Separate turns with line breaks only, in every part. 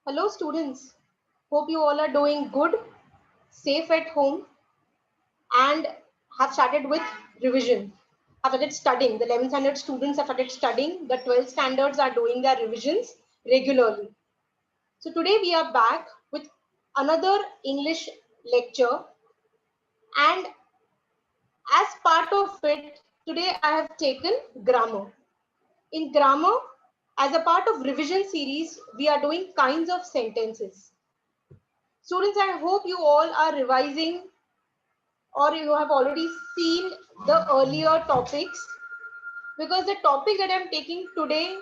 Hello students, hope you all are doing good, safe at home and have started with revision. Have started studying. The 11th standard students have started studying. The 12th standards are doing their revisions regularly. So today we are back with another English lecture, and as part of it, today I have taken grammar. In grammar, as a part of revision series, we are doing kinds of sentences. Students, I hope you all are revising or you have already seen the earlier topics, because the topic that I'm taking today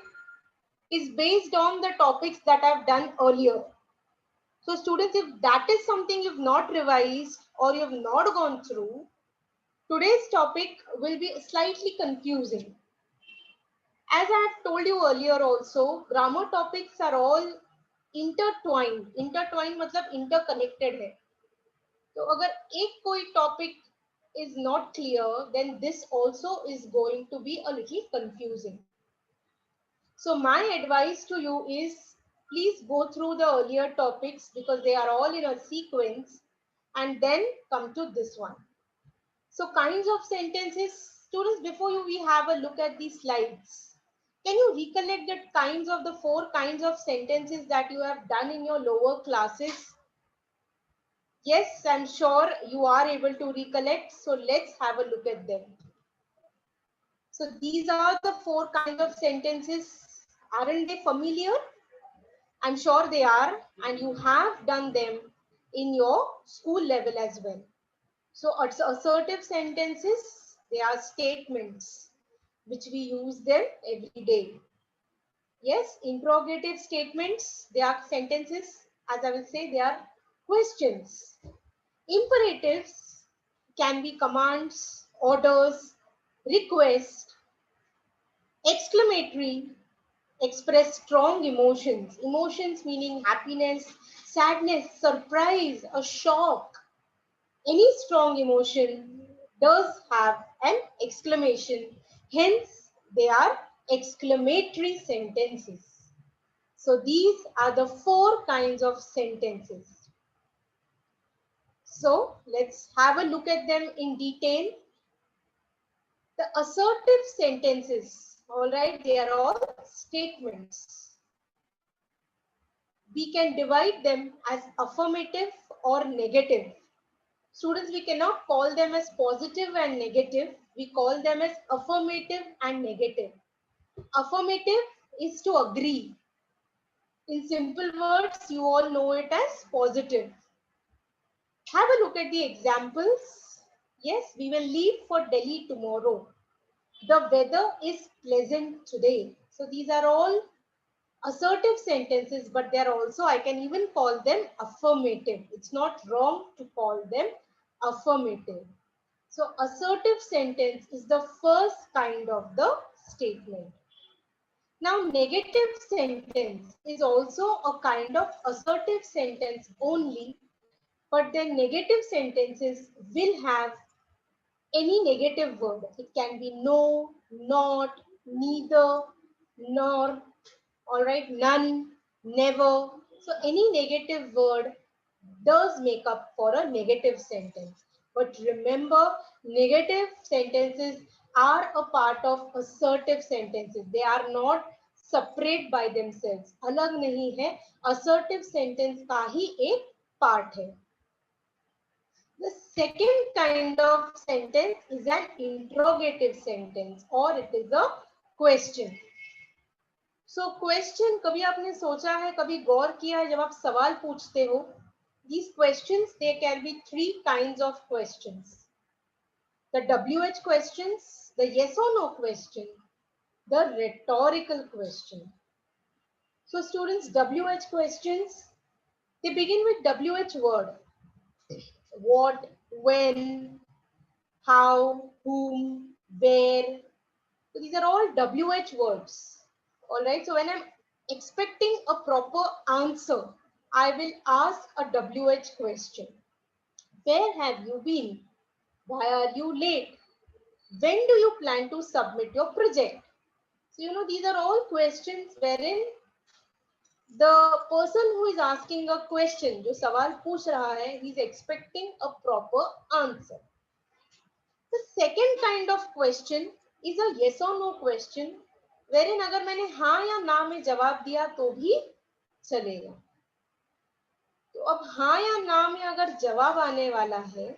is based on the topics that I've done earlier. So students, if that is something you've not revised or you've not gone through, today's topic will be slightly confusing. As I have told you earlier also, grammar topics are all intertwined. Intertwined मतलब interconnected है. तो अगर एक कोई topic is not clear, then this also is going to be a little confusing. So my advice to you is, please go through the earlier topics because they are all in a sequence, and then come to this one. So kinds of sentences, students, before we have a look at these slides, can you recollect the kinds of the four kinds of sentences that you have done in your lower classes? Yes, I'm sure you are able to recollect. So let's have a look at them. So these are the four kinds of sentences. Aren't they familiar? I'm sure they are, and you have done them in your school level as well. So assertive sentences, they are statements which we use them every day. Yes, interrogative statements, they are sentences, as I will say, they are questions. Imperatives can be commands, orders, requests. Exclamatory express strong emotions. Emotions meaning happiness, sadness, surprise, a shock. Any strong emotion does have an exclamation. Hence, they are exclamatory sentences. So these are the four kinds of sentences. So let's have a look at them in detail. The assertive sentences, all right, they are all statements. We can divide them as affirmative or negative. Students, we cannot call them as positive and negative. We call them as affirmative and negative. Affirmative is to agree. In simple words, you all know it as positive. Have a look at the examples. Yes, we will leave for Delhi tomorrow. The weather is pleasant today. So these are all assertive sentences, but they are also, I can even call them affirmative. It's not wrong to call them affirmative. So assertive sentence is the first kind of the statement. Now negative sentence is also a kind of assertive sentence only, but the negative sentences will have any negative word. It can be no, not, neither, nor, all right, none, never. So any negative word does make up for a negative sentence. But remember, negative sentences are a part of assertive sentences. They are not separate by themselves. अलग नहीं है, assertive sentence का ही एक part है. The second kind of sentence is an interrogative sentence, or it is a question. So question, कभी आपने सोचा है, कभी गौर किया है, जब आप सवाल पूछते हो, these questions, there can be three kinds of questions. The WH questions, the yes or no question, the rhetorical question. So students, WH questions, they begin with WH word. What, when, how, whom, where. So these are all WH words. All right. So when I'm expecting a proper answer, I will ask a WH question. Where have you been? Why are you late? When do you plan to submit your project? So, these are all questions wherein The person who is asking a question, जो सवाल पूछ रहा है, he is expecting a proper answer. The second kind of question is a yes or no question, wherein अगर मैंने हाँ या ना में जवाब दिया तो भी चलेगा. तो अब हाँ या ना में अगर जवाब आने वाला है,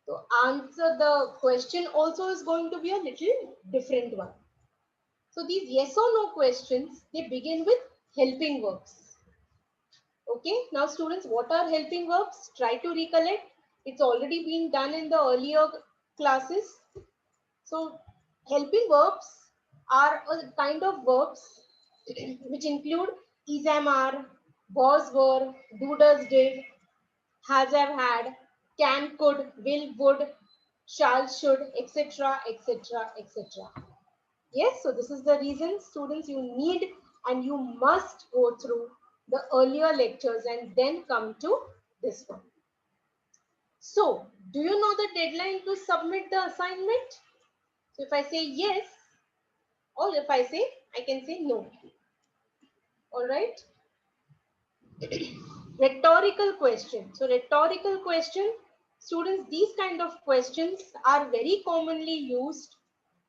तो answer the question also is going to be a little different one. So these yes or no questions, they begin with helping verbs. Okay, now students, what are helping verbs? Try to recollect. It's already been done in the earlier classes. So helping verbs are a kind of verbs which include is, am, are, was, were, do, does, did, has, have, had, can, could, will, would, shall, should, etc., etc., etc. Yes, so this is the reason, students, you need and you must go through the earlier lectures and then come to this one. So, do you know the deadline to submit the assignment? So, if I say yes, or if I say, I can say no. All right. Rhetorical question. So, rhetorical question, students, these kind of questions are very commonly used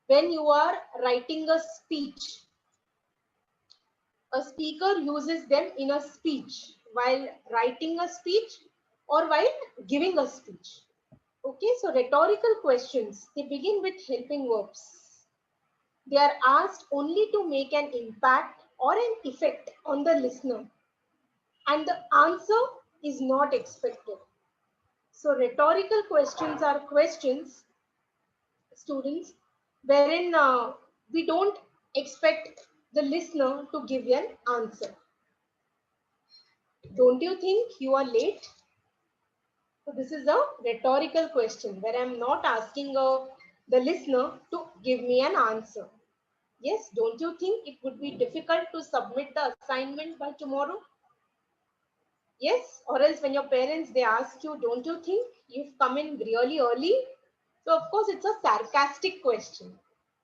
when you are writing a speech. A speaker uses them in a speech, while writing a speech or while giving a speech. Okay, so rhetorical questions, they begin with helping verbs. They are asked only to make an impact or an effect on the listener, and the answer is not expected. So rhetorical questions are questions, students, wherein we don't expect the listener to give an answer. Don't you think you are late? So this is a rhetorical question where I'm not asking the listener to give me an answer. Yes, don't you think it would be difficult to submit the assignment by tomorrow? Yes, or else when your parents, they ask you, don't you think you've come in really early? So of course it's a sarcastic question,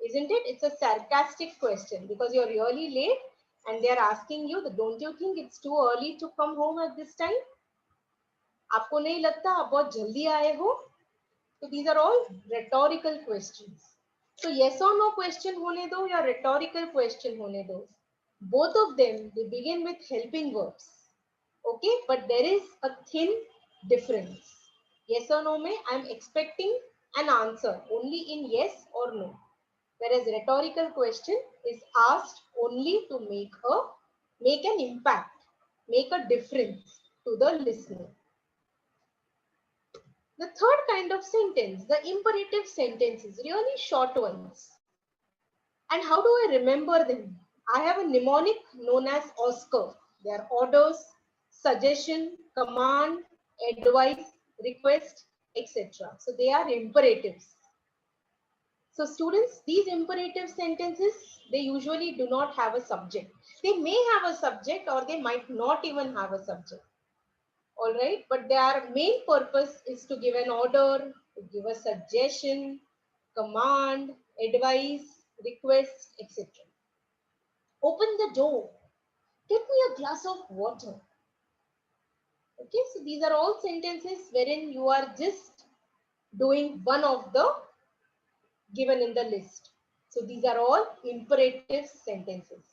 isn't it? It's a sarcastic question because you're really late and they're asking you, don't you think it's too early to come home at this time? आपको नहीं लगता आप बहुत जल्दी आए हो? So these are all rhetorical questions. So yes or no question होने दो या rhetorical question होने दो, both of them, they begin with helping verbs. Okay, but there is a thin difference. Yes or no में I am expecting an answer only in yes or no, whereas rhetorical question is asked only to make an impact, make a difference to the listener. The third kind of sentence, the imperative sentences, really short ones. And how do I remember them? I have a mnemonic known as OSCAR. They are orders, suggestion, command, advice, request, etc. So they are imperatives. So students, these imperative sentences, they usually do not have a subject. They may have a subject or they might not even have a subject. All right, but their main purpose is to give an order, to give a suggestion, command, advice, request, etc. Open the door. Get me a glass of water. Okay, so these are all sentences wherein you are just doing one of the given in the list. So these are all imperative sentences.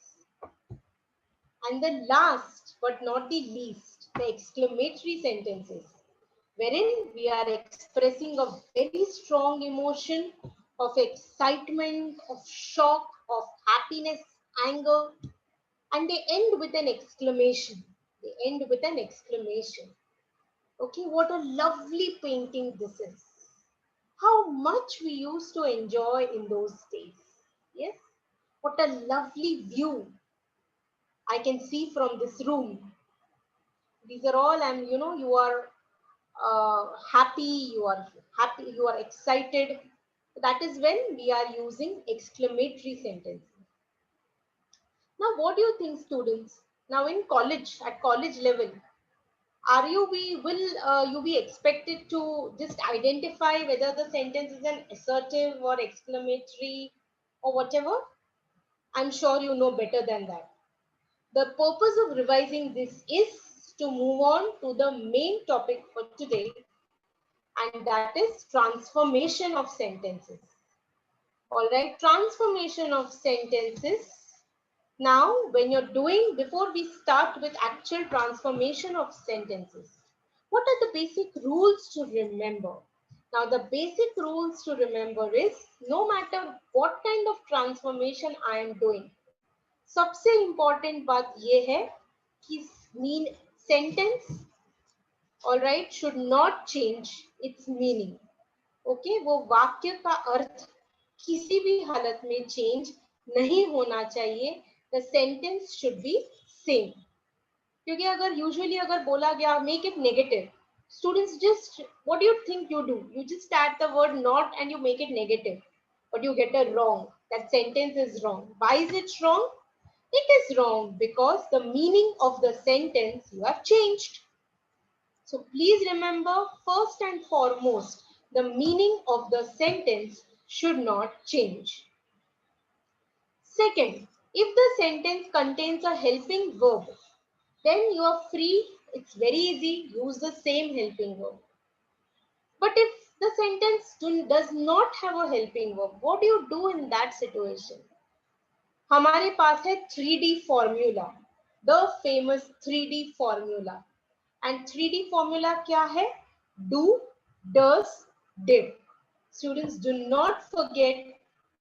And the last but not the least, the exclamatory sentences, wherein we are expressing a very strong emotion of excitement, of shock, of happiness, anger, and they end with an exclamation. They end with an exclamation. Okay, what a lovely painting this is. How much we used to enjoy in those days. Yes, what a lovely view I can see from this room. These are all, and you are happy, you are excited. That is when we are using exclamatory sentences. Now, what do you think, students? Now, in college, at college level, will you be expected to just identify whether the sentence is an assertive or exclamatory or whatever? I'm sure you know better than that. The purpose of revising this is to move on to the main topic for today, and that is transformation of sentences. All right, transformation of sentences. Now, when you're doing, before we start with actual transformation of sentences, what are the basic rules to remember? Now, the basic rules to remember is, no matter what kind of transformation I am doing, सबसे important बात ये है कि mean sentence, all right, should not change its meaning. Okay, वो वाक्य का अर्थ किसी भी हालत में change नहीं होना चाहिए. The sentence should be same. क्योंकि अगर usually अगर बोला गया make it negative, students just, what do you think you do? You just add the word not and you make it negative, but you get a wrong. That sentence is wrong. Why is it wrong? It is wrong because the meaning of the sentence you have changed. So please remember, first and foremost, the meaning of the sentence should not change. Second, if the sentence contains a helping verb, then you are free, it's very easy, use the same helping verb. But if the sentence does not have a helping verb, what do you do in that situation? हमारे पास है 3D formula, the famous 3D formula. And 3D formula क्या है? Do, does, did. Students, do not forget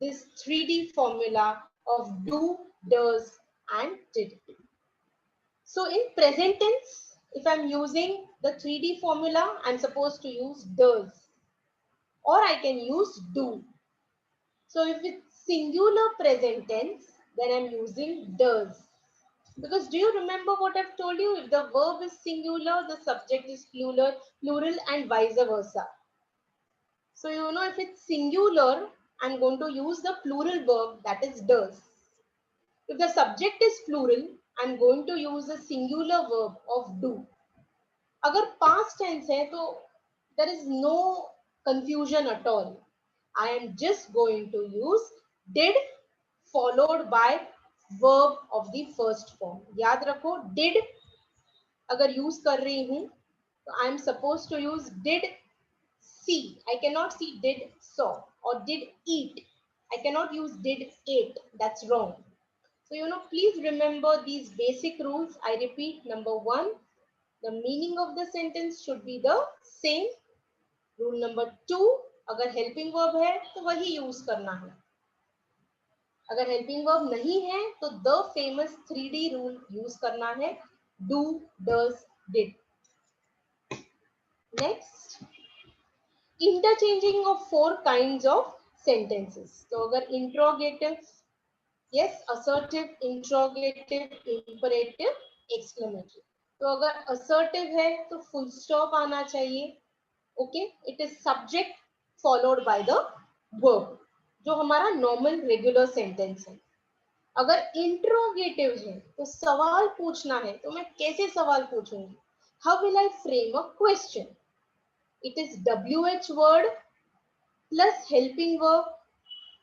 this 3D formula of do, does, and did. So in present tense, if I'm using the 3D formula, I'm supposed to use does, or I can use do. So if it's singular present tense, then I'm using does. Because do you remember what I've told you? If the verb is singular, the subject is plural, and vice versa. So you know, if it's singular, I'm going to use the plural verb, that is does. If the subject is plural, I'm going to use the singular verb of do. अगर past tense है तो there is no confusion at all. I am just going to use did followed by verb of the first form. याद रखो, did अगर use कर रही हूँ तो I am supposed to use did see. I cannot see did saw, or did eat. I cannot use did ate. That's wrong. So you know, please remember these basic rules. I repeat, number one, the meaning of the sentence should be the same. Rule number two, अगर helping verb है तो वही use करना है. अगर helping verb नहीं है तो the famous 3D rule use करना है, do, does, did. Next, interchanging of 4 kinds of sentences. तो अगर interrogative, yes, assertive, interrogative, imperative, exclamatory. तो अगर assertive है तो full stop आना चाहिए. Okay, it is subject followed by the verb, जो हमारा normal regular sentence है. अगर interrogative है तो सवाल पूछना है, तो मैं कैसे सवाल पूछूंगी? How will I frame a question? It is WH word plus helping verb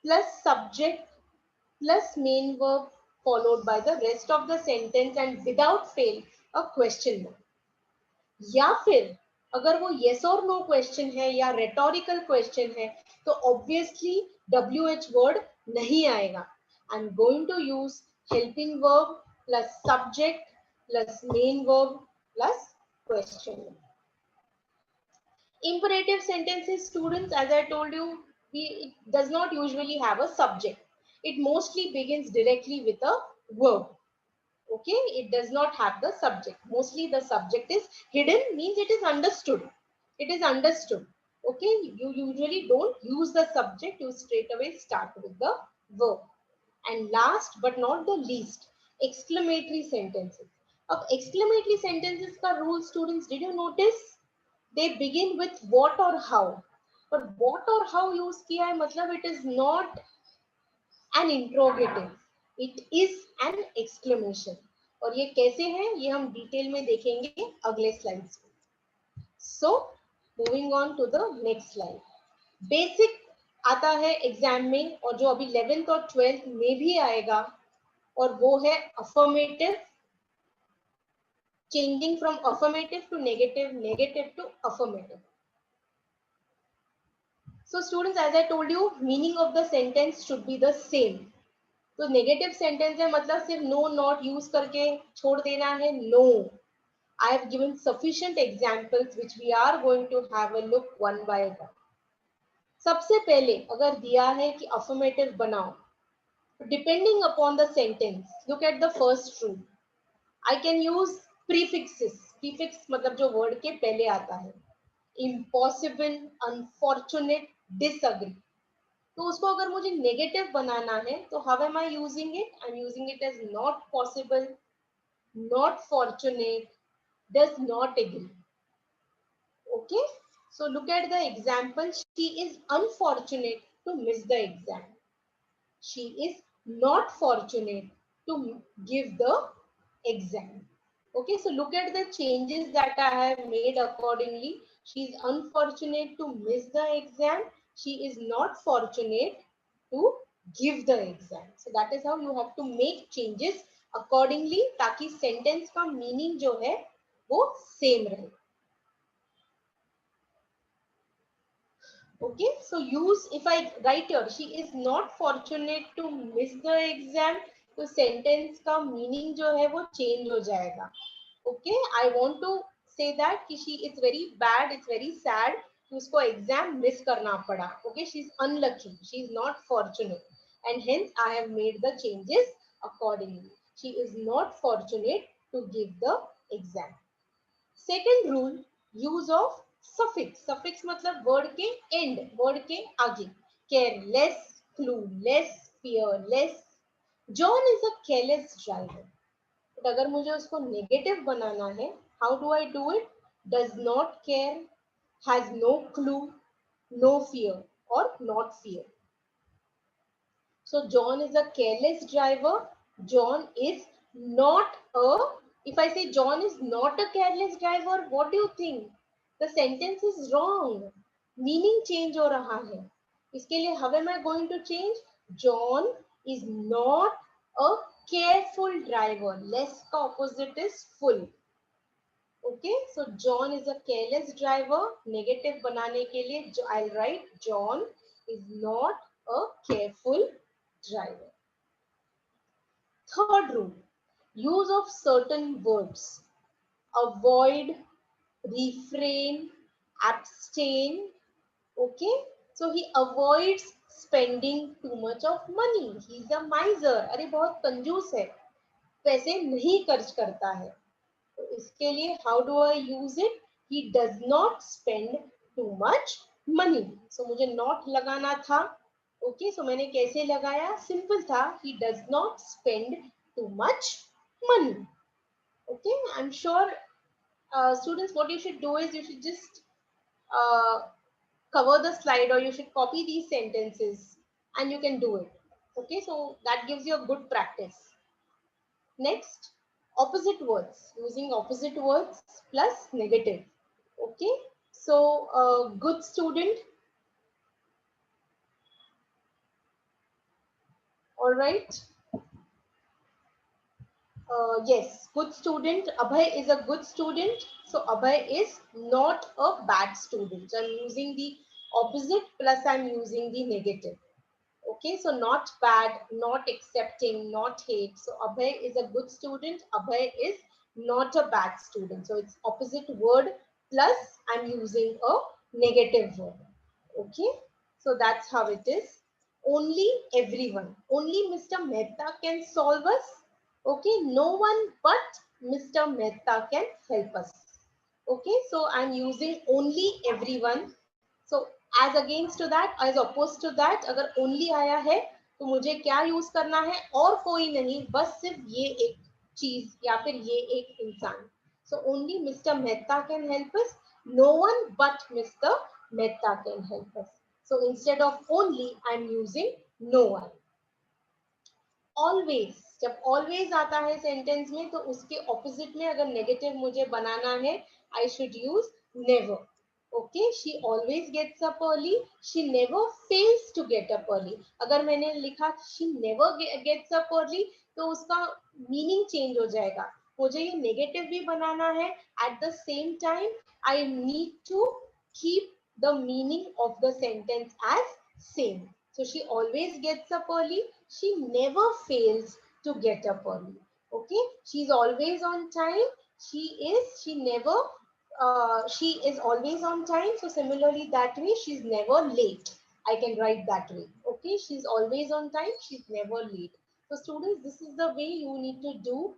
plus subject plus main verb followed by the rest of the sentence and without fail a question mark. या फिर अगर वो yes or no question है या rhetorical question है तो obviously WH word नहीं आएगा. I'm going to use helping verb plus subject plus main verb plus question. Imperative sentences, students, as I told you, it does not usually have a subject. It mostly begins directly with a verb. Okay, it does not have the subject. Mostly the subject is hidden, means it is understood. It is understood. Okay, you usually don't use the subject, you straight away start with the verb. And last but not the least, exclamatory sentences. Of exclamatory sentences ka rule, students, did you notice? They begin with what or how. But what or how use किया है, मतलब it is not an interrogative. It is an exclamation. और ये कैसे है ये हम detail में देखेंगे अगले स्लाइड्स में. So moving on to the next slide. Basic आता है एग्जाम में और जो अभी 11th और 12th में भी आएगा और वो है affirmative changing from affirmative to negative, negative to affirmative. So students, as I told you, meaning of the sentence should be the same. तो नेगेटिव सेंटेंस है मतलब सिर्फ नो नॉट यूज करके छोड़ देना है, no. I have given sufficient examples which we are going to have a look one by one. सबसे पहले अगर दिया है कि affirmative बनाओ, depending upon the sentence, look at the first rule. I can use prefixes. Prefix मतलब जो word के पहले आता है. Impossible, unfortunate, disagree. तो उसको अगर मुझे नेगेटिव बनाना है तो how am I using it? I am using it as not possible, not fortunate, does not agree. Okay, so look at the example. She is unfortunate to miss the exam. She is not fortunate to give the exam. Okay, so look at the changes that I have made accordingly. She is unfortunate to miss the exam. She is not fortunate to give the exam. So that is how you have to make changes accordingly ताकि sentence का meaning जो है वो same रहे. Okay, so use, if I write here, she is not fortunate to miss the exam, तो sentence का meaning जो है वो change हो जाएगा. Okay, I want to say that कि she is very bad, it's very sad कि उसको exam miss करना पड़ा. Okay, she is unlucky, she is not fortunate, and hence I have made the changes accordingly. She is not fortunate to give the exam. Second rule, use of suffix. Suffix मतलब word के end, word के आगे. Careless, clueless, fearless. John is a careless driver. But अगर मुझे उसको negative बनाना है, how do I do it? Does not care, has no clue, no fear, or not fear. So John is a careless driver. John is not a, if I say John is not a careless driver, what do you think? The sentence is wrong. Meaning change हो रहा है. इसके लिए how am I going to change? John is not a careful driver. Less का opposite is full. Okay, so John is a careless driver. Negative बनाने के लिए I'll write John is not a careful driver. Third rule, use of certain words. Avoid, refrain, abstain. Okay, so he avoids spending too much of money. He's a miser. अरे बहुत कंजूस है, पैसे नहीं खर्च करता है. तो इसके लिए how do I use it? He does not spend too much money. So मुझे not लगाना था. Okay, so मैंने कैसे लगाया? Simple था. He does not spend too much money. Okay, I'm sure students, what you should do is you should just cover the slide or you should copy these sentences and you can do it. Okay, so that gives you a good practice. Next, opposite words, using opposite words plus negative. Okay, so good student. All right. Yes, good student. Abhay is a good student. So Abhay is not a bad student. So I'm using the opposite plus I'm using the negative. Okay, so not bad, not accepting, not hate. So Abhay is a good student. Abhay is not a bad student. So it's opposite word plus I'm using a negative word. Okay, so that's how it is. Only everyone, only Mr. Mehta can solve us. Okay, no one but Mr. Mehta can help us. Okay, so I'm using only everyone. So as against to that, as opposed to that, अगर only आया है तो मुझे क्या use करना है? और कोई नहीं, बस सिर्फ ये एक चीज या फिर ये एक इंसान. So only Mr. Mehta can help us. No one but Mr. Mehta can help us. So instead of only, I'm using no one. Always, जब always आता है sentence में तो उसके opposite में अगर negative मुझे बनाना है, I should use never. Okay, she always gets up early. She never fails to get up early. अगर मैंने लिखा she never gets up early तो उसका meaning change हो जाएगा. मुझे ये नेगेटिव भी बनाना है, at the same time I need to keep the meaning of the sentence as same. So she always gets up early. She never fails to get up early. Okay, she's always on time. She never, she is always on time. So similarly, that way, she's never late. I can write that way. Okay, she's always on time. She's never late. So students, this is the way you need to do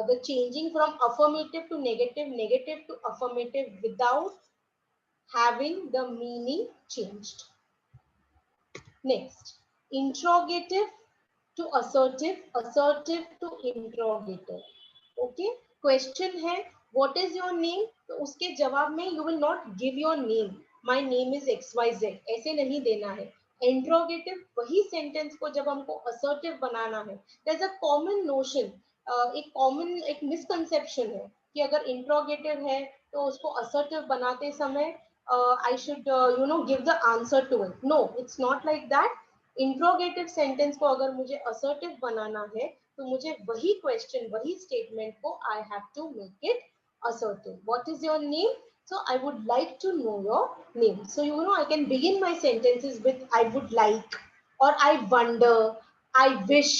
the changing from affirmative to negative, negative to affirmative without having the meaning changed. Next, interrogative to assertive, assertive to interrogative. Okay, question है what is your name, तो उसके जवाब में you will not give your name, my name is XYZ, ऐसे नहीं देना है. Interrogative वही सेंटेंस को जब हमको असर्टिव बनाना है, there's a common notion, एक कॉमन एक मिसकंसेप्शन है कि अगर इंट्रोगेटिव है तो उसको असर्टिव बनाते समय I should give the answer to it. No, it's not like that. Interrogative sentence को अगर मुझे असर्टिव बनाना है तो मुझे वही क्वेश्चन वही स्टेटमेंट को I have to make it assertive. What is your name? So I would like to know your name. So I can begin my sentences with I would like, or I wonder, I wish.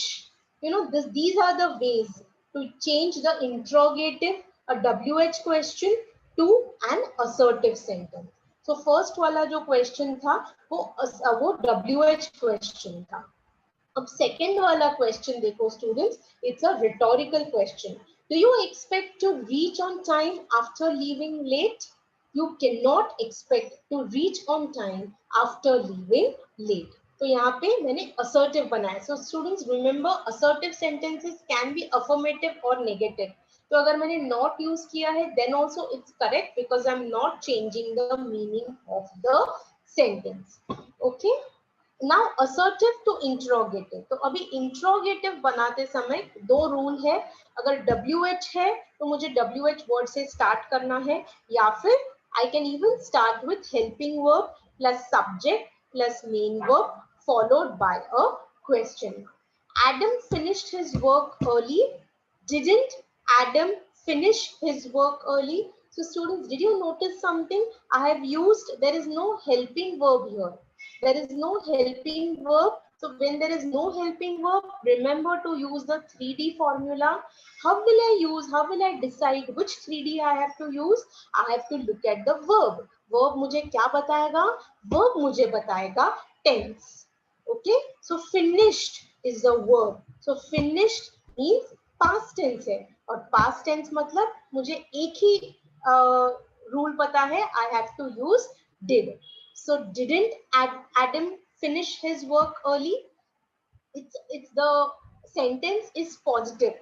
These are the ways to change the interrogative, a WH question, to an assertive sentence. So first वाला जो question था वो WH question था. अब second वाला question देखो students, it's a rhetorical question. Do you expect to reach on time after leaving late? You can not expect to reach on time after leaving late. तो यहाँ पे मैंने असर्टिव बनाया. So students remember, assertive sentences can be affirmative और negative. तो अगर मैंने not use किया है then also it's correct because I am not changing the meaning of the sentence. Okay, now assertive to interrogative. तो अभी interrogative बनाते समय दो रूल है. अगर WH है तो मुझे WH वर्ड से स्टार्ट करना है, या फिर I can even start with helping verb plus subject plus main verb followed by a question. Adam finished his work early. Didn't Adam finish his work early? So students, did you notice something? I have used, there is no helping verb here. There is no helping verb. So when there is no helping verb, remember to use the 3D formula. How will I use, how will I decide which 3D I have to use? I have to look at the verb. Verb मुझे क्या बताएगा? Verb मुझे बताएगा tense. Okay, so finished is the verb. So finished means past tense है, और past tense मतलब मुझे एक ही रूल पता है, I have to use did. So didn't Adam finish his work early? It's the sentence is positive.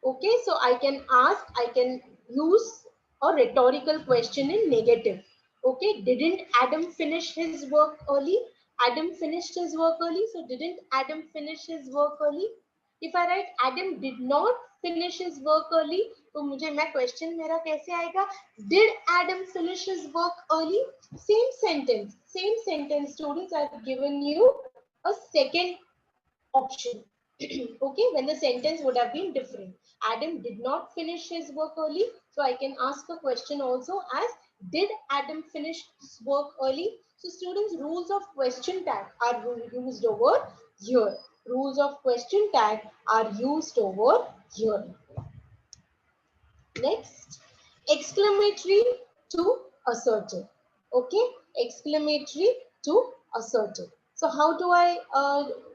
Okay, so I can ask, I can use a rhetorical question in negative. Okay, didn't Adam finish his work early? Adam finished his work early. So didn't Adam finish his work early? If I write Adam did not finish his work early, तो मुझे मैं question मेरा कैसे आएगा? Did Adam finish his work early? Same sentence students. I have given you a second option. Okay, when the sentence would have been different. Adam did not finish his work early. So I can ask a question also as did Adam finish his work early? So students, rules of question tag are used over here. Rules of question tag are used over here. Next, exclamatory to assertive. Okay, exclamatory to assertive. So how do I,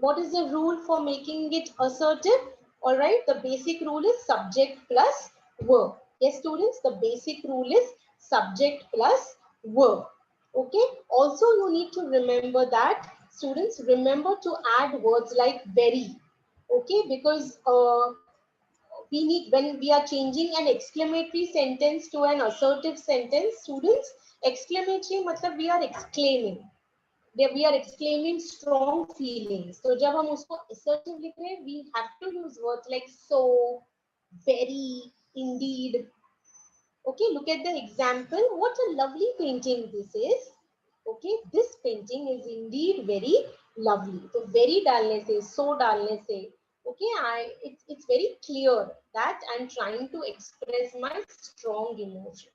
what is the rule for making it assertive? All right, the basic rule is subject plus verb. Yes, students, the basic rule is subject plus verb. Okay, also you need to remember that, students, remember to add words like very. Okay, because we need, when we are changing an exclamatory sentence to an assertive sentence, students, exclamatory matlab we are exclaiming, we are exclaiming strong feelings. So जब हम उसको assertive लिख रहे हैं, we have to use words like so, very, indeed. Okay, look at the example. What a lovely painting this is. Okay, this painting is indeed very lovely. So very डालने से, so डालने से, Okay, it's very clear that I'm trying to express my strong emotions.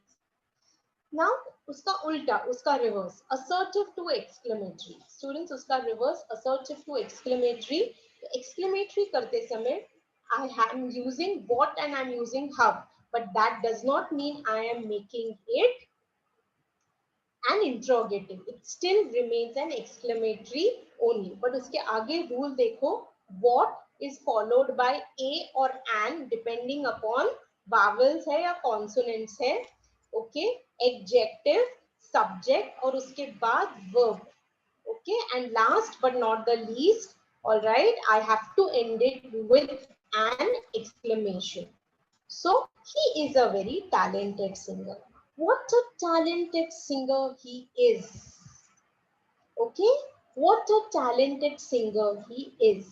Now उसका उल्टा, उसका reverse, assertive to exclamatory. Students, उसका reverse, assertive to exclamatory. Exclamatory करते समय I am using what and I'm using how, but that does not mean I am making it an interrogative. It still remains an exclamatory only. But उसके आगे rule देखो, what is followed by a or an depending upon vowels है या consonants है. Okay, adjective, subject और उसके बाद verb. Okay, and last but not the least, all right, I have to end it with an exclamation. So he is a very talented singer. What a talented singer he is. Okay, what a talented singer he is.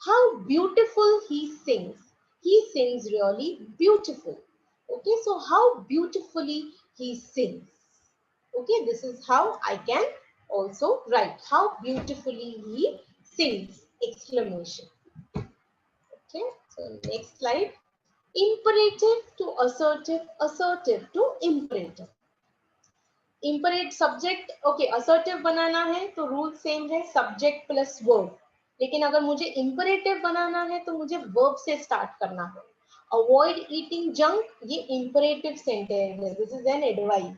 How beautiful he sings. He sings really beautiful. Okay, so how beautifully he sings. Okay, this is how I can also write. How beautifully he sings! Exclamation. Okay, so next slide. Imperative to assertive, assertive to imperative. Imperative subject, okay assertive बनाना है तो rule same है, subject plus verb. लेकिन अगर मुझे imperative बनाना है तो मुझे verb से start करना है. Avoid eating junk, ये imperative sentence है. This is an advice.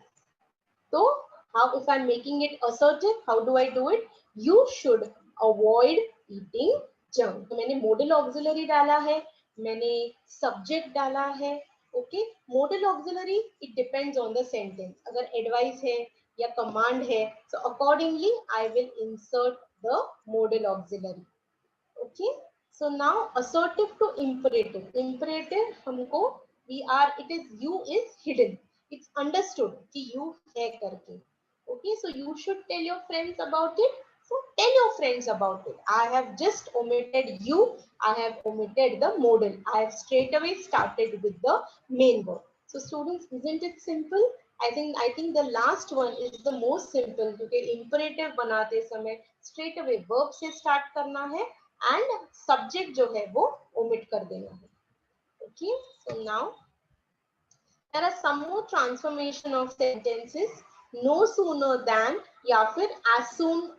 So how, if I'm making it assertive, how do I do it? You should avoid eating junk. तो मैंने modal auxiliary डाला है, मैंने subject डाला है. Okay, modal auxiliary, it depends on the sentence. अगर advice है या command है, so accordingly I will insert the modal auxiliary. Okay, so now assertive to imperative. Imperative हमको we are, it is you is hidden. It's understood कि you है करके. Okay, so you should tell your friends about it. So tell your friends about it. I have just omitted you. I have omitted the modal. I have straight away started with the main verb. So students, isn't it simple? I think the last one is the most simple क्योंकि imperative बनाते समय straight away verb से start करना है and subject जो है वो omit कर देना है. Okay, so now there are some more transformation of sentences. No sooner than या फिर as soon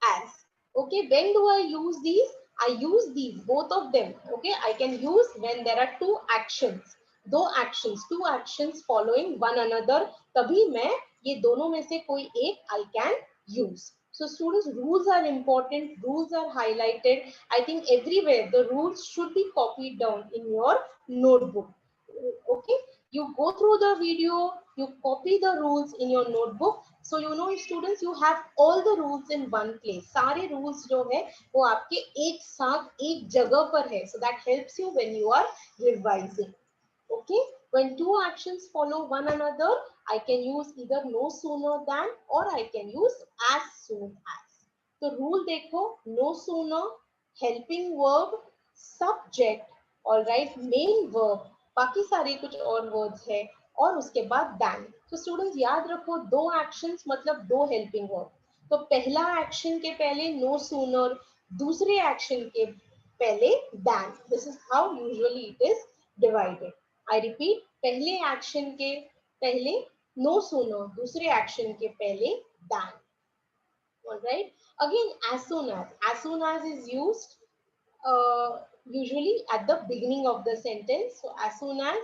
as. Okay, when do I use these? I use these, both of them. Okay, I can use when there are two actions, two actions following one another. तभी मैं ये दोनों में से कोई एक I can use. So students, rules are important. Rules are highlighted. I think everywhere the rules should be copied down in your notebook. Okay, you go through the video, you copy the rules in your notebook. So you know students, you have all the rules in one place. सारे rules जो है वो आपके एक साथ एक जगह पर है. So that helps you when you are revising. Okay, when two actions follow one another, I can use either no sooner than or I can use as soon as. तो rule देखो, no sooner, helping verb, subject, all right, main verb, बाकी सारे कुछ और words है और उसके बाद than. तो स्टूडेंट्स याद रखो, दो एक्शंस मतलब दो हेल्पिंग वर्ब. तो पहला एक्शन के पहले no sooner, दूसरे एक्शन के पहले than. This is how usually it is divided. I repeat, पहले एक्शन के पहले no sooner, दूसरे एक्शन के पहले than. All right. Again, as soon as is used usually at the beginning of the sentence. So as soon as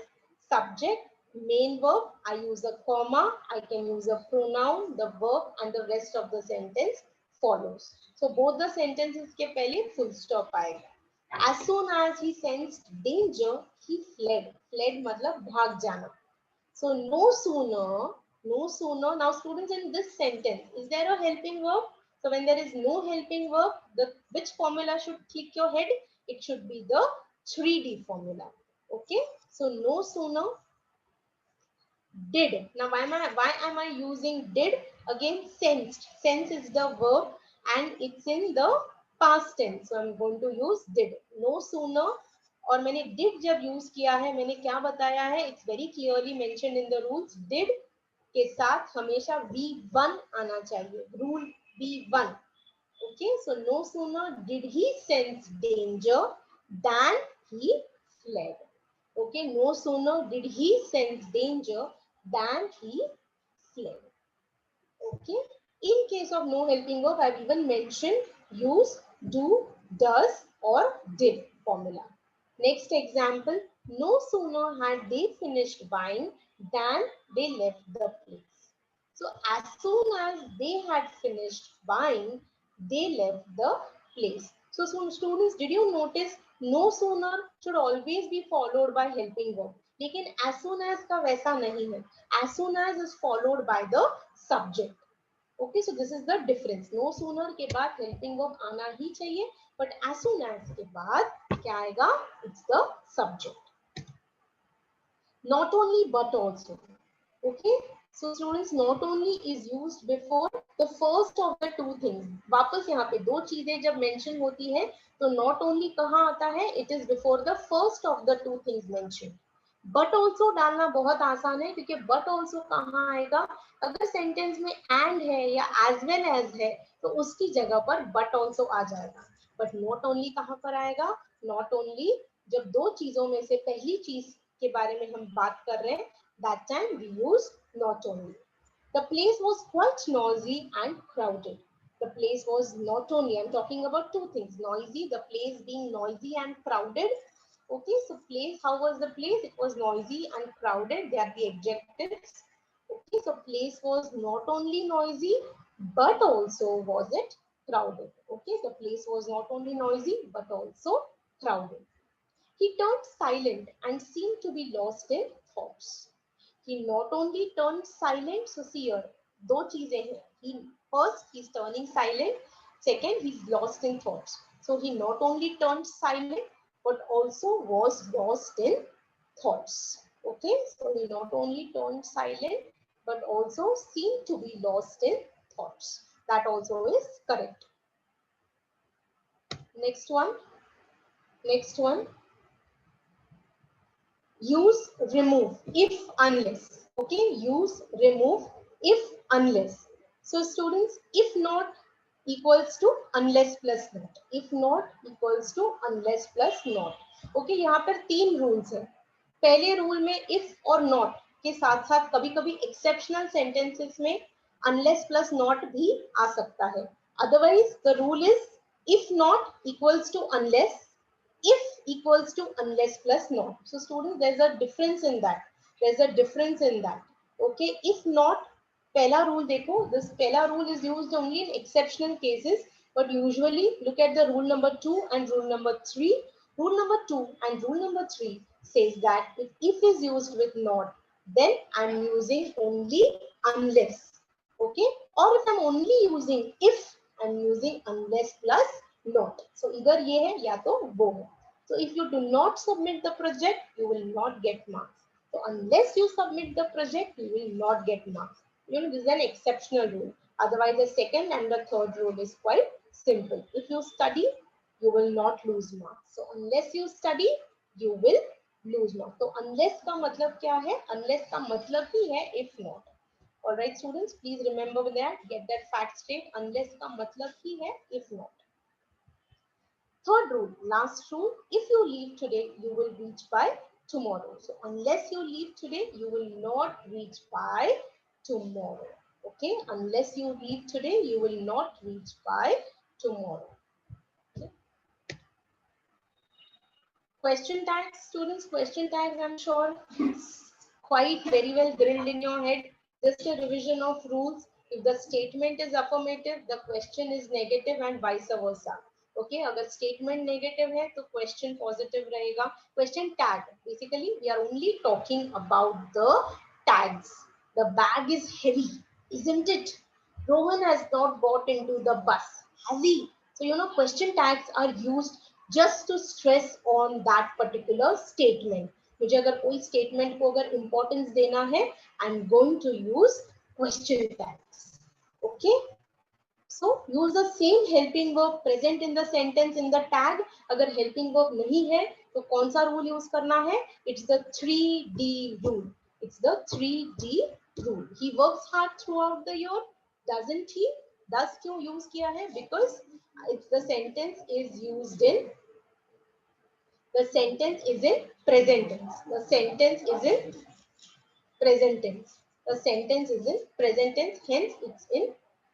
subject, main verb, I use a comma, I can use a pronoun, the verb and the rest of the sentence follows. So both the sentences के पहले full stop आएगा. As soon as he sensed danger, he fled. Fled मतलब भाग जाना. So no sooner, no sooner. Now students, in this sentence, is there a helping verb? So when there is no helping verb, which formula should click your head? It should be the 3D formula. Okay. So no sooner, did. Now why am I using did? Again, sensed. Sense is the verb and it's in the past tense. So I'm going to use did. No sooner. और मैंने did जब use किया है, मैंने क्या बताया है? It's very clearly mentioned in the rules. Did के साथ हमेशा V1 आना चाहिए. Rule V1. Okay, so no sooner did he sense danger, than he fled. Okay, no sooner did he sense danger than he fled. Okay, in case of no helping verb, I've even mentioned use do, does, or did formula. Next example, no sooner had they finished buying than they left the place. So as soon as they had finished buying, they left the place. So students, did you notice no sooner should always be followed by helping verb. लेकिन as soon as का वैसा नहीं है. As soon as is followed by the subject. Okay, so this is the difference. No sooner के बाद helping verb आना ही चाहिए, but as soon as के बाद क्या आएगा? It's the subject. Not only but also. Okay, so students, not only is used before the first of the two things. वापस यहाँ पे दो चीजें जब mention होती है तो not only कहाँ आता है? It is before the first of the two things mentioned. But also डालना बहुत आसान है क्योंकि बट ऑल्सो कहाँ आएगा? अगर सेंटेंस में एंड है या एज वेल एज है तो उसकी जगह पर बट ऑल्सो आ जाएगा. बट नॉट ओनली कहाँ पर आएगा? नॉट ओनली जब दो चीजों में से पहली चीज के बारे में हम बात कर रहे हैं, that time we use not only. The place was quite noisy and crowded. The place was not only, I'm talking about two things, noisy, the place being noisy and crowded. Okay, so place, how was the place? It was noisy and crowded. They are the adjectives. Okay, so place was not only noisy, but also was it crowded. Okay, the place was not only noisy, but also crowded. He turned silent and seemed to be lost in thoughts. He not only turned silent, so see here, दो चीजें हैं. He first he's turning silent, second he's lost in thoughts. So he not only turned silent but also was lost in thoughts. Okay, so he not only turned silent but also seemed to be lost in thoughts. That also is correct. Next one. Next one. Use remove if unless. Okay, use remove if unless. So students, if not equals to unless plus not. If not equals to unless plus not. Okay, यहाँ पर तीन rules है. पहले rule में if और not के साथ साथ कभी कभी एक्सेप्शनल सेंटेंसेस में unless plus not भी आ सकता है. Otherwise the rule is if not equals to unless, if equals to unless plus not. So students, there's a difference in that. There's a difference in that. Okay, if not, pehla rule dekho, this pehla rule is used only in exceptional cases, but usually look at the rule number 2 and rule number 3. Rule number 2 and rule number 3 says that if is used with not, then I'm using only unless. Okay, or if I'm only using if, I'm using unless plus not. So either ye hai ya to wo hai. So if you do not submit the project, you will not get marks. So unless you submit the project, you will not get marks. You know, this is an exceptional rule. Otherwise, the second and the third rule is quite simple. If you study, you will not lose marks. So unless you study, you will lose marks. So unless का मतलब क्या है? Unless का मतलब ही है if not. All right, students, please remember that. Get that fact straight. Unless का मतलब ही है if not. Third rule, last rule, if you leave today, you will reach by tomorrow. So unless you leave today, you will not reach by tomorrow. Okay, unless you leave today, you will not reach by tomorrow. Okay. Question tags, students, question tags, I'm sure quite very well drilled in your head. Just a revision of rules. If the statement is affirmative, the question is negative and vice versa. Okay, अगर statement negative है तो question positive रहेगा. Question tag. Basically, we are only talking about the tags. The bag is heavy, isn't it? Rohan has not got into the bus, has he? So you know, question tags are used just to stress on that particular statement. मुझे अगर कोई statement को अगर importance देना है, I'm going to use question tags. Okay. So use the same helping verb present in the sentence in the tag. अगर helping verb नहीं है तो कौन सा rule use करना है? It's the 3D rule. It's the 3D rule. He works hard throughout the year, doesn't he? Does क्यों use किया है? Because if the sentence is used in The sentence is in present tense. The sentence is in present tense. The sentence is in present tense, hence it's in.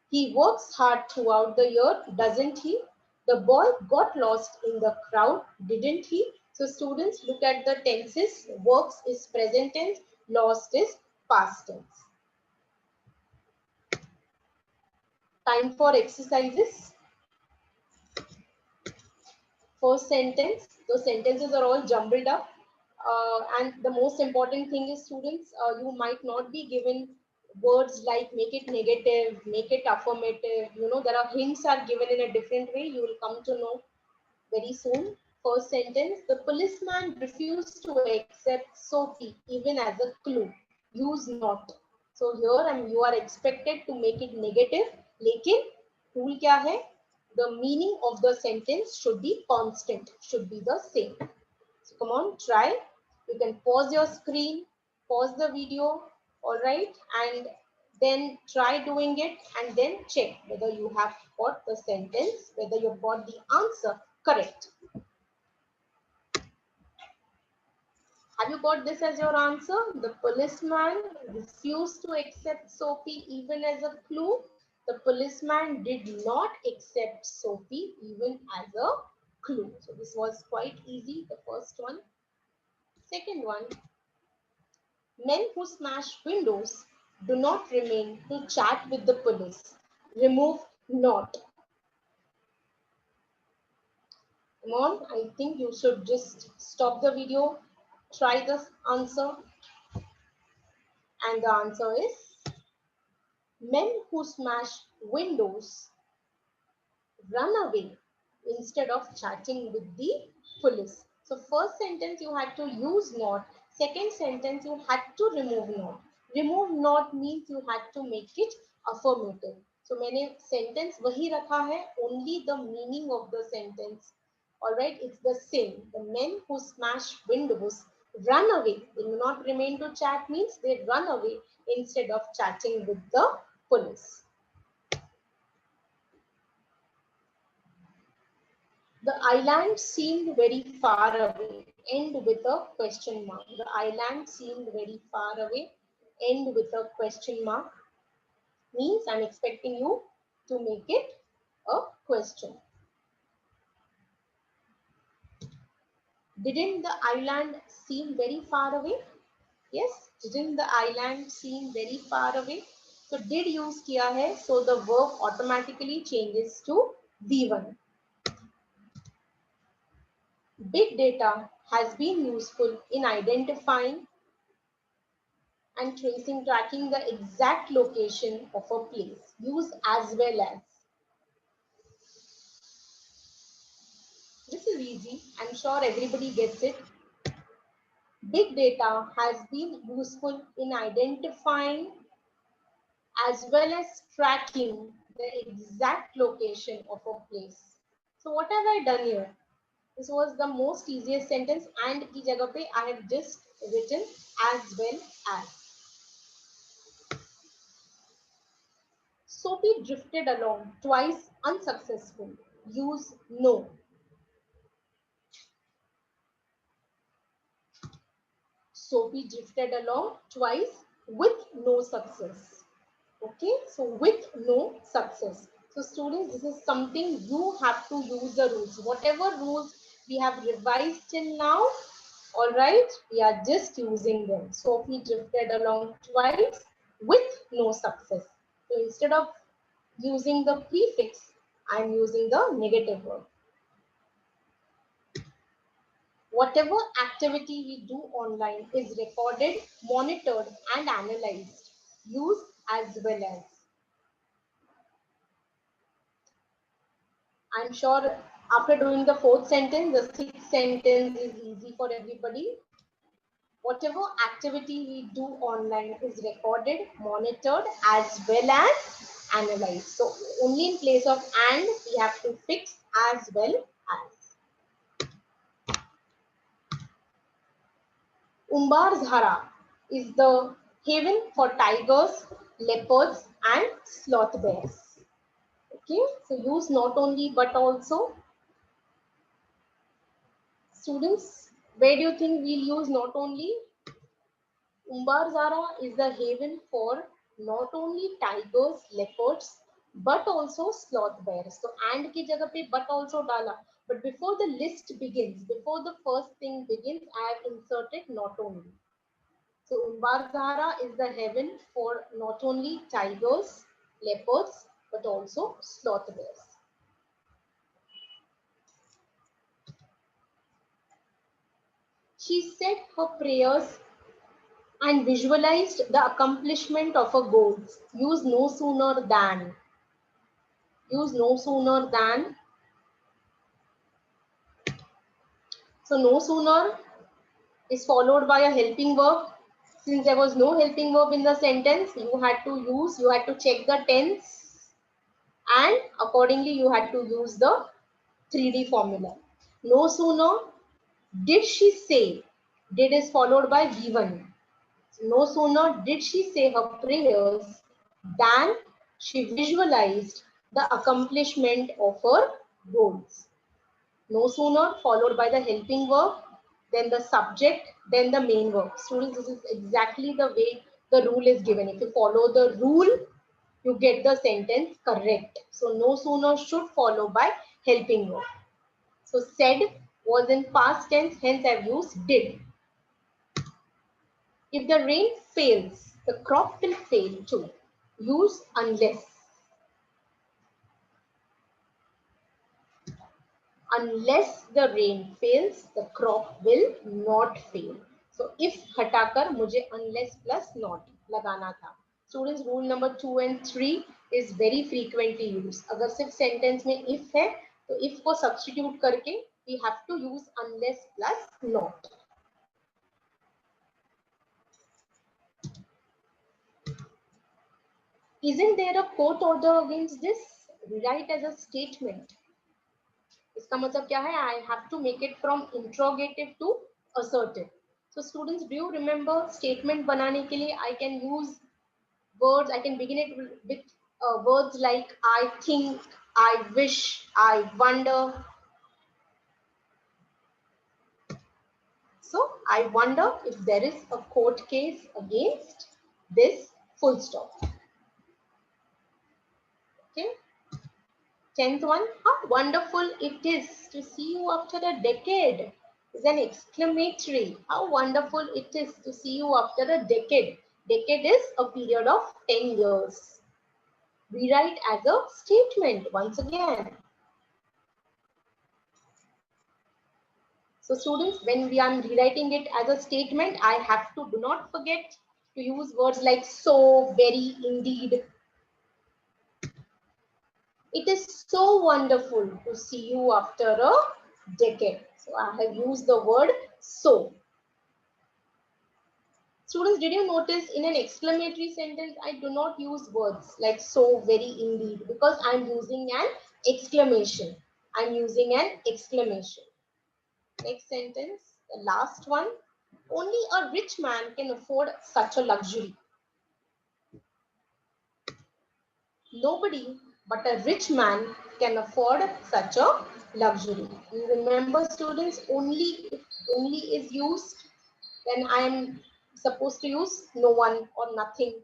He works hard throughout the year, doesn't he? The boy got lost in the crowd, didn't he? So students, look at the tenses. Works is present tense, lost is past tense. Time for exercises. First sentence, those sentences are all jumbled up. And the most important thing is, students, you might not be given words like make it negative, make it affirmative. You know, there are hints are given in a different way. You will come to know very soon. First sentence, the policeman refused to accept Sophie even as a clue. Use not. So here you are expected to make it negative. लेकिन rule क्या है? The meaning of the sentence should be constant, should be the same. So come on, try. You can pause your screen, pause the video, all right, and then try doing it and then check whether you have got the sentence, whether you got the answer correct. Have you got this as your answer? The policeman refused to accept Sophie even as a clue. The policeman did not accept Sophie even as a clue. So this was quite easy, the first one. Second one, men who smash windows do not remain to chat with the police. Remove not. Come on, I think you should just stop the video, try this answer. And the answer is, men who smash windows run away instead of chatting with the police. So first sentence you had to use not. Second sentence you had to remove not. Remove not means you had to make it affirmative. So मैंने sentence वही रखा है, only the meaning of the sentence. All right, it's the same. The men who smash windows run away. They do not remain to chat means they run away instead of chatting with the police. The island seemed very far away. End with a question mark. The island seemed very far away. End with a question mark. Means I'm expecting you to make it a question. Didn't the island seem very far away? Yes, didn't the island seem very far away? So did use किया है, so the verb automatically changes to V1. Big data has been useful in identifying and tracking the exact location of a place. Use as well as. This is easy. I'm sure everybody gets it. Big data has been useful in identifying as well as tracking the exact location of a place. So what have I done here? This was the most easiest sentence, and ki jagah pe I have just written as well as. Sophie drifted along twice unsuccessful. Use no. Sophie drifted along twice with no success. Okay, so with no success. So students, this is something you have to use the rules. Whatever rules we have revised till now, all right, we are just using them. Sophie drifted along twice with no success. So instead of using the prefix, I am using the negative verb. Whatever activity we do online is recorded, monitored, and analyzed. Use as well as. I'm sure after doing the fourth sentence, the sixth sentence is easy for everybody. Whatever activity we do online is recorded, monitored, as well as analyzed. So only in place of and, we have to fix as well as. Umbarzhara is the haven for tigers, leopards, and sloth bears. Okay, so use not only but also. Students, where do you think we'll use not only? Umbarzara is the haven for not only tigers, leopards, but also sloth bears. So and ki jagah pe but also dala. But before the list begins, before the first thing begins, I have inserted not only. So Umbarzara is the haven for not only tigers, leopards, but also sloth bears. She said her prayers and visualized the accomplishment of her goals. Use no sooner than. Use no sooner than. So no sooner is followed by a helping verb. Since there was no helping verb in the sentence, you had to check the tense, and accordingly you had to use the 3D formula. No sooner did she say, did is followed by V1. No sooner did she say her prayers than she visualized the accomplishment of her goals. No sooner followed by the helping verb, then the subject, then the main verb. Students, this is exactly the way the rule is given. If you follow the rule, you get the sentence correct. So no sooner should follow by helping verb. So said was in past tense, hence I've used did. If the rain fails, the crop will fail too. Use unless. Unless the rain fails, the crop will not fail. So if हटाकर मुझे unless plus not लगाना था. Students, rule number 2 and 3 is very frequently used. अगर सिर्फ sentence में if है, तो if को substitute करके we have to use unless plus not. Isn't there a court order against this? Rewrite as a statement. इसका मतलब क्या है? I have to make it from interrogative to assertive. So students, do you remember statement बनाने के लिए I can use words, I can begin it with words like I think, I wish, I wonder. So I wonder if there is a court case against this, full stop. Okay. 10th one, how wonderful it is to see you after a decade, is an exclamatory. How wonderful it is to see you after a decade. Decade is a period of 10 years. Rewrite as a statement once again. So students, when we are rewriting it as a statement, I have to, do not forget to use words like so, very, indeed. It is so wonderful to see you after a decade. So I have used the word so. Students, did you notice in an exclamatory sentence, I do not use words like so, very, indeed, because I'm using an exclamation. I'm using an exclamation. Next sentence, the last one. Only a rich man can afford such a luxury. Nobody but a rich man can afford such a luxury. You remember students, only is used when I am supposed to use no one or nothing.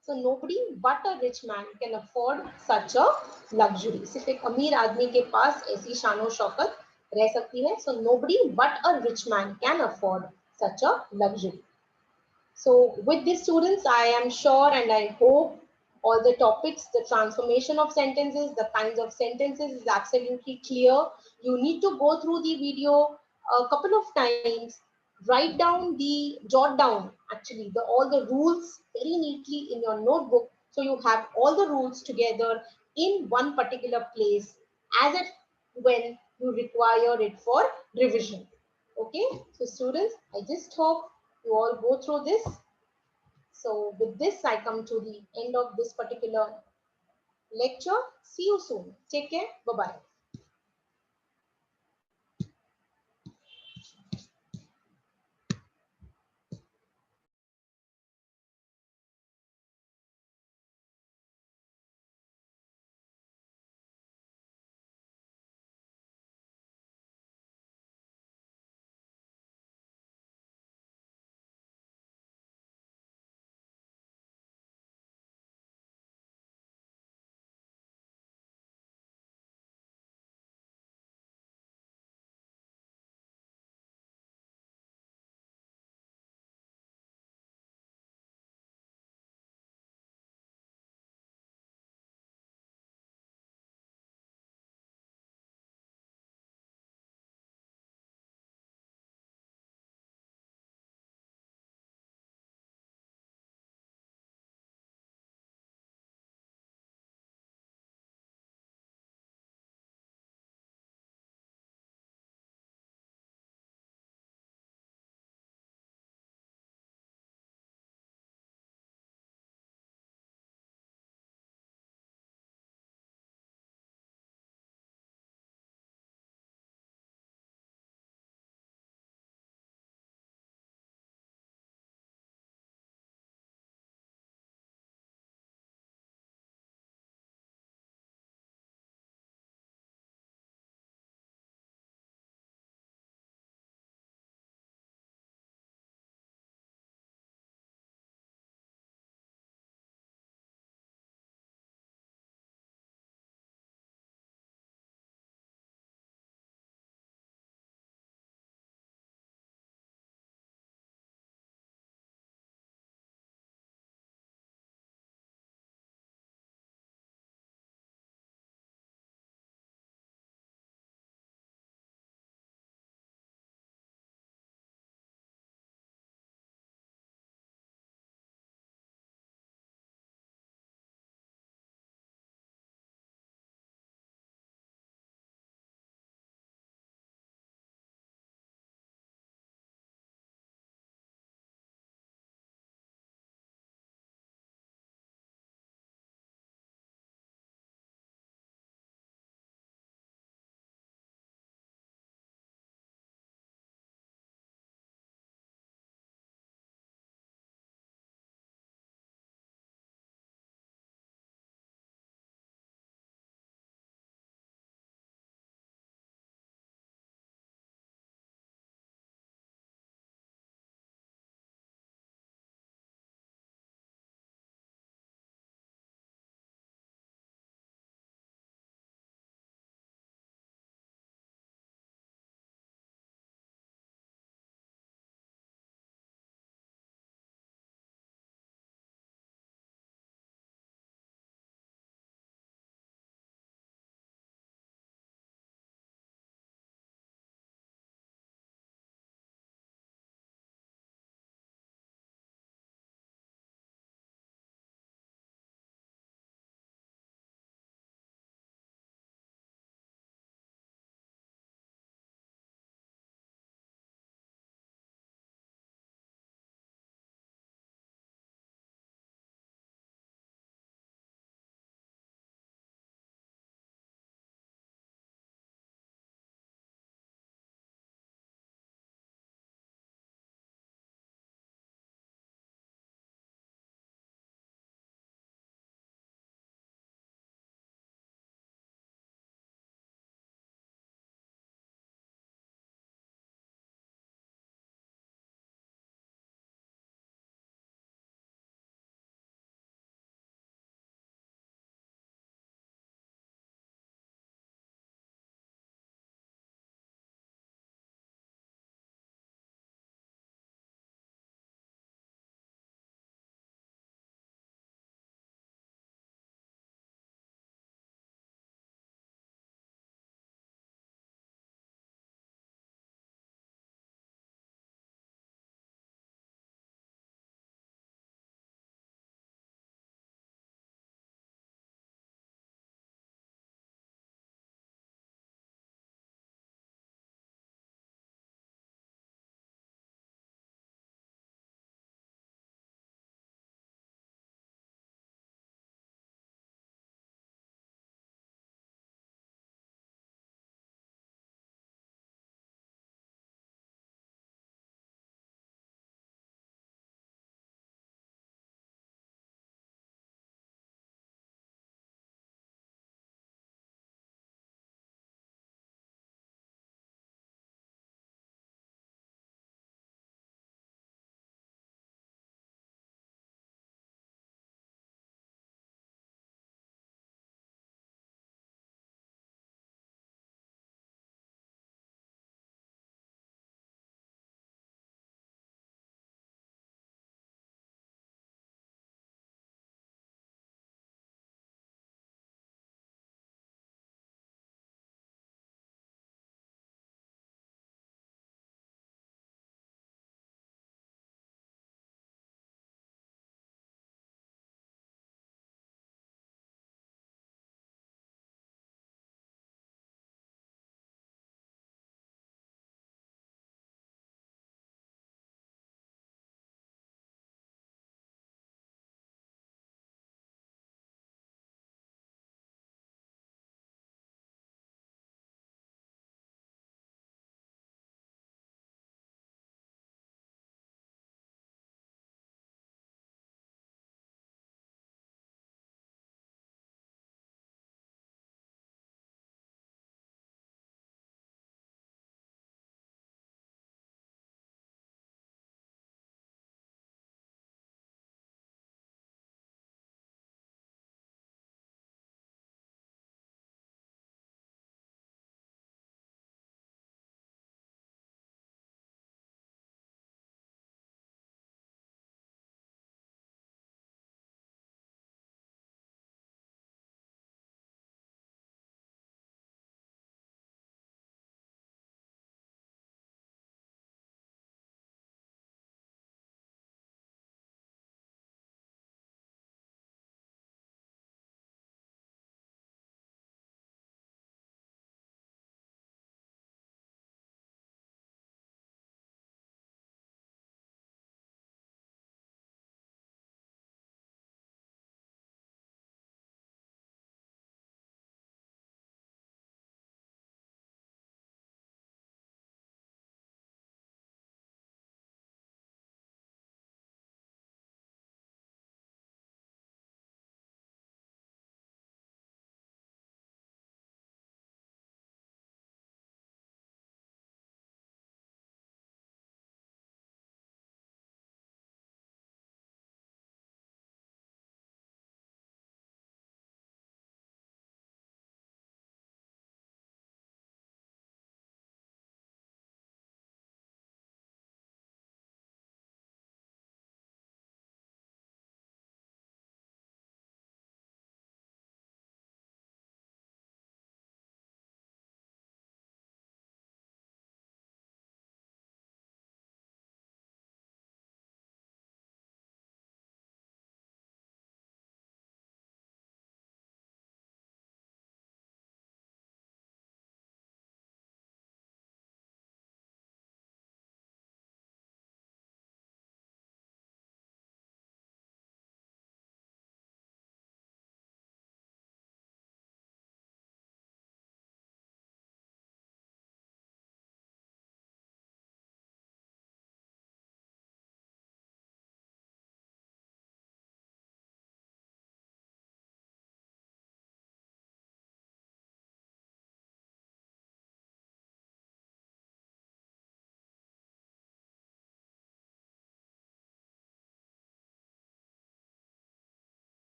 So nobody but a rich man can afford such a luxury. सिर्फ एक अमीर आदमी के पास ऐसी शानो शौकत रह सकती है. So nobody but a rich man can afford such a luxury. So with this students, I am sure and I hope all the topics, the transformation of sentences, the kinds of sentences is absolutely clear. You need to go through the video a couple of times, jot down actually all the rules very neatly in your notebook. So you have all the rules together in one particular place as it when you require it for revision. Okay, so students, I just hope you all go through this. So with this, I come to the end of this particular lecture. See you soon. Take care. Bye-bye.